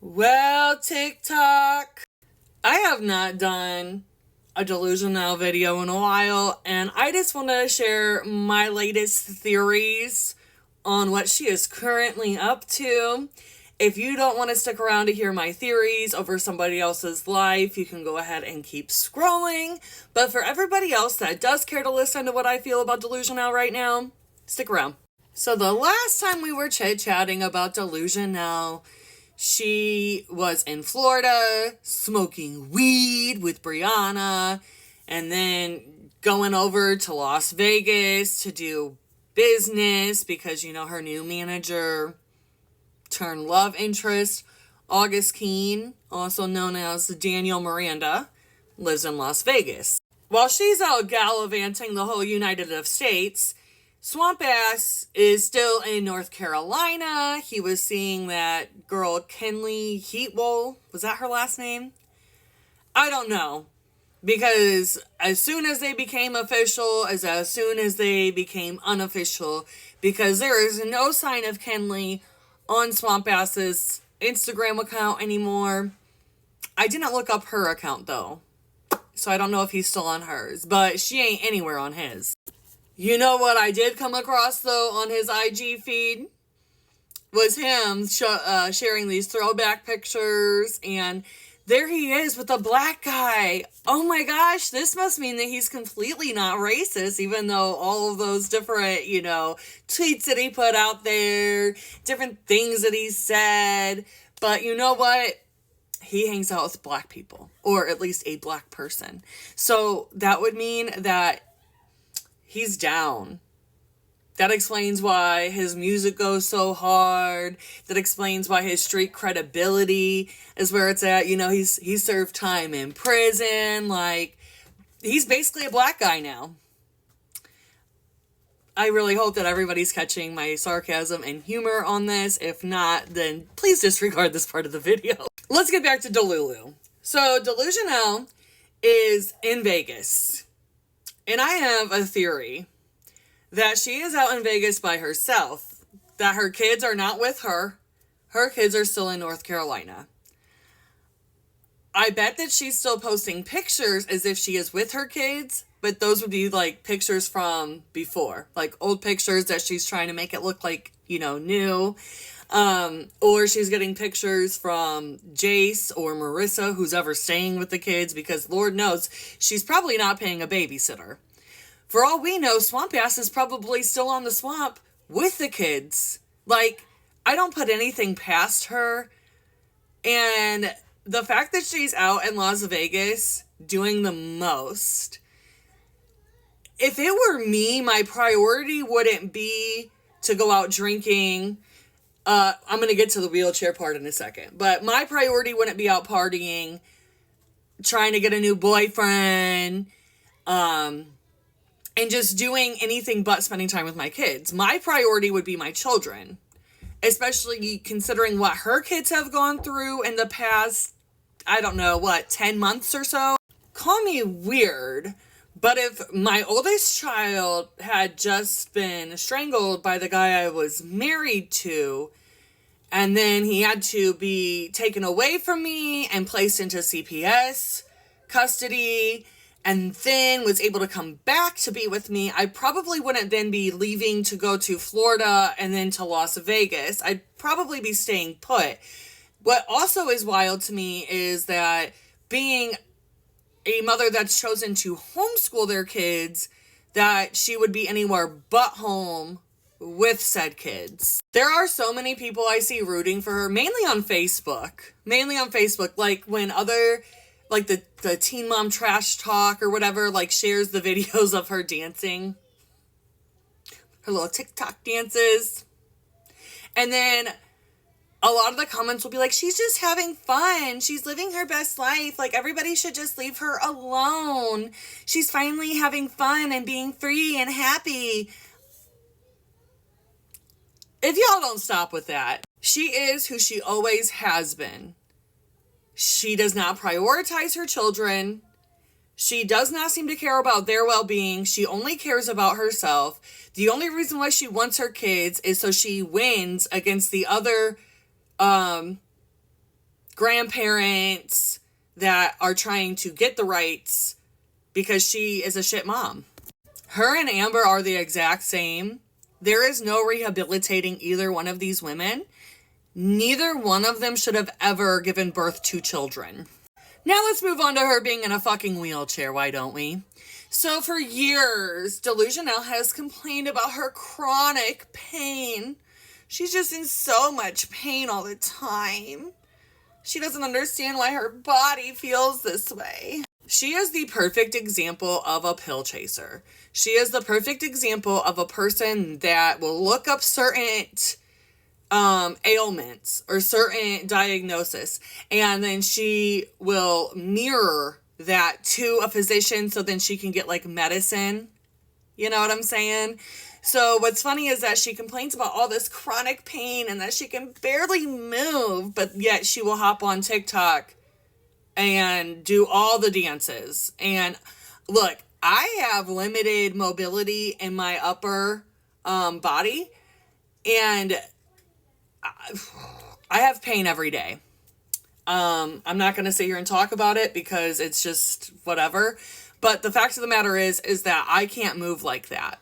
Well, TikTok, I have not done a Delusionelle video in a while, and I just want to share my latest theories on what she is currently up to. If you don't want to stick around to hear my theories over somebody else's life, you can go ahead and keep scrolling. But for everybody else that does care to listen to what I feel about Delusionelle right now, stick around. So the last time we were chit-chatting about Delusionelle, she was in Florida smoking weed with Brianna and then going over to Las Vegas to do business because, her new manager turned love interest, August Keene, also known as Daniel Miranda, lives in Las Vegas. While she's out gallivanting the whole United States, Swamp Ass is still in North Carolina. He was seeing that girl Kenley Heatwell. Was that her last name? I don't know. Because as soon as they became official, as soon as they became unofficial, because there is no sign of Kenley on Swamp Ass's Instagram account anymore. I didn't look up her account though, so I don't know if he's still on hers, but she ain't anywhere on his. You know what I did come across, though, on his IG feed? Was him sharing these throwback pictures, and there he is with a black guy. Oh my gosh, this must mean that he's completely not racist, even though all of those different, tweets that he put out there, different things that he said. But you know what? He hangs out with black people, or at least a black person. So that would mean that he's down. That explains why his music goes so hard. That explains why his street credibility is where it's at. He served time in prison. Like, he's basically a black guy now. I really hope that everybody's catching my sarcasm and humor on this. If not, then please disregard this part of the video. Let's get back to Delulu. So, Delujenelle is in Vegas. And I have a theory that she is out in Vegas by herself, that her kids are not with her. Her kids are still in North Carolina. I bet that she's still posting pictures as if she is with her kids, but those would be like pictures from before, like old pictures that she's trying to make it look like, new. Or she's getting pictures from Jace or Marissa, who's ever staying with the kids, because Lord knows she's probably not paying a babysitter. For all we know, Swamp Ass is probably still on the swamp with the kids. Like, I don't put anything past her. And the fact that she's out in Las Vegas doing the most, if it were me, my priority wouldn't be to go out drinking. I'm going to get to the wheelchair part in a second. But my priority wouldn't be out partying, trying to get a new boyfriend, and just doing anything but spending time with my kids. My priority would be my children. Especially considering what her kids have gone through in the past, 10 months or so. Call me weird, but if my oldest child had just been strangled by the guy I was married to, and then he had to be taken away from me and placed into CPS custody, and then was able to come back to be with me, I probably wouldn't then be leaving to go to Florida and then to Las Vegas. I'd probably be staying put. What also is wild to me is that being a mother that's chosen to homeschool their kids, that she would be anywhere but home with said kids. There are so many people I see rooting for her, mainly on Facebook, like when other, like the Teen Mom Trash Talk or whatever, like shares the videos of her dancing, her little TikTok dances. And then a lot of the comments will be like, she's just having fun. She's living her best life. Like, everybody should just leave her alone. She's finally having fun and being free and happy. If y'all don't stop with that, she is who she always has been. She does not prioritize her children. She does not seem to care about their well-being. She only cares about herself. The only reason why she wants her kids is so she wins against the other grandparents that are trying to get the rights because she is a shit mom. Her and Amber are the exact same. There is no rehabilitating either one of these women. Neither one of them should have ever given birth to children. Now let's move on to her being in a fucking wheelchair, why don't we? So for years, Delujenelle has complained about her chronic pain. She's just in so much pain all the time. She doesn't understand why her body feels this way. She is the perfect example of a pill chaser. She is the perfect example of a person that will look up certain ailments or certain diagnosis, and then she will mirror that to a physician so then she can get like medicine. You know what I'm saying? So what's funny is that she complains about all this chronic pain and that she can barely move, but yet she will hop on TikTok and do all the dances. And look, I have limited mobility in my upper body, and I have pain every day. I'm not going to sit here and talk about it because it's just whatever. But the fact of the matter is that I can't move like that.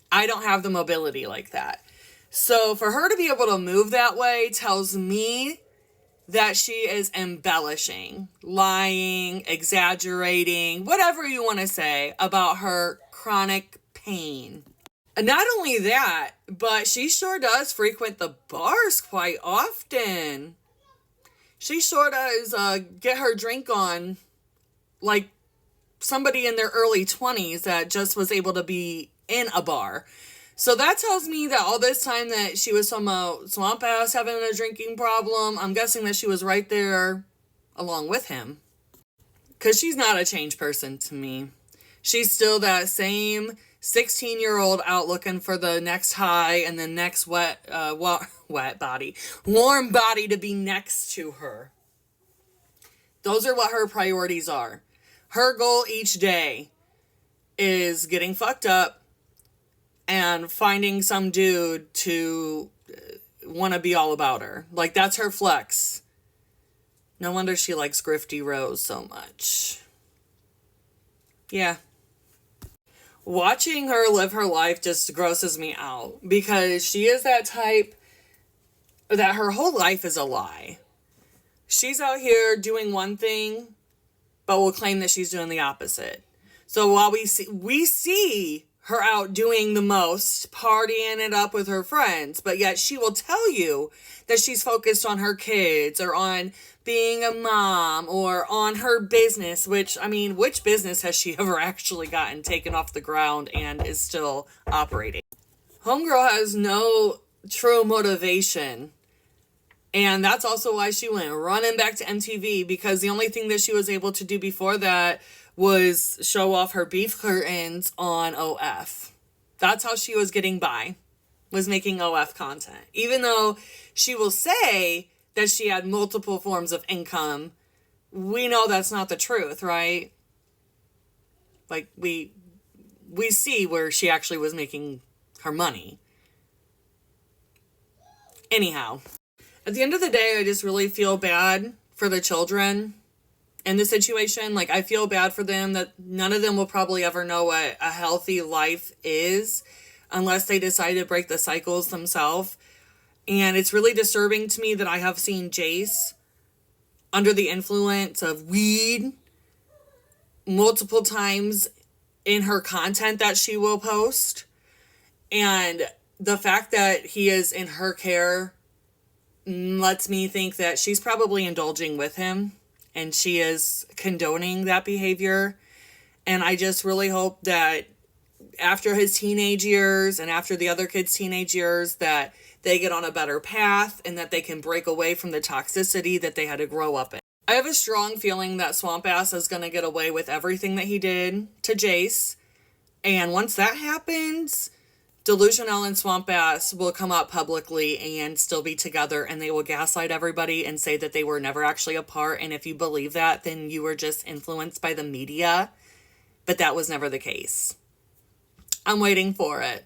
I don't have the mobility like that. So for her to be able to move that way tells me that she is embellishing, lying, exaggerating, whatever you want to say about her chronic pain. And not only that, but she sure does frequent the bars quite often. She sure does get her drink on like somebody in their early 20s that just was able to be in a bar. So that tells me that all this time that she was talking about Swamp Ass having a drinking problem, I'm guessing that she was right there along with him. Because she's not a changed person to me. She's still that same 16-year-old out looking for the next high and the next warm body to be next to her. Those are what her priorities are. Her goal each day is getting fucked up and finding some dude to want to be all about her. Like, that's her flex. No wonder she likes Grifty Rose so much. Yeah. Watching her live her life just grosses me out because she is that type that her whole life is a lie. She's out here doing one thing, but will claim that she's doing the opposite. So while we see her out doing the most, partying it up with her friends, but yet she will tell you that she's focused on her kids or on being a mom or on her business, which business has she ever actually gotten taken off the ground and is still operating? Homegirl has no true motivation. And that's also why she went running back to MTV, because the only thing that she was able to do before that was show off her beef curtains on OF. That's how she was getting by, was making OF content. Even though she will say that she had multiple forms of income, we know that's not the truth, right? Like, we see where she actually was making her money. Anyhow, at the end of the day, I just really feel bad for the children in this situation. Like, I feel bad for them that none of them will probably ever know what a healthy life is unless they decide to break the cycles themselves. And it's really disturbing to me that I have seen Jace under the influence of weed multiple times in her content that she will post. And the fact that he is in her care lets me think that she's probably indulging with him and she is condoning that behavior. And I just really hope that after his teenage years and after the other kids' teenage years, that they get on a better path and that they can break away from the toxicity that they had to grow up in. I have a strong feeling that Swamp Ass is going to get away with everything that he did to Jace. And once that happens, Delujenelle and Swamp Ass will come out publicly and still be together, and they will gaslight everybody and say that they were never actually apart. And if you believe that, then you were just influenced by the media. But that was never the case. I'm waiting for it.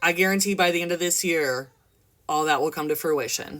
I guarantee by the end of this year, all that will come to fruition.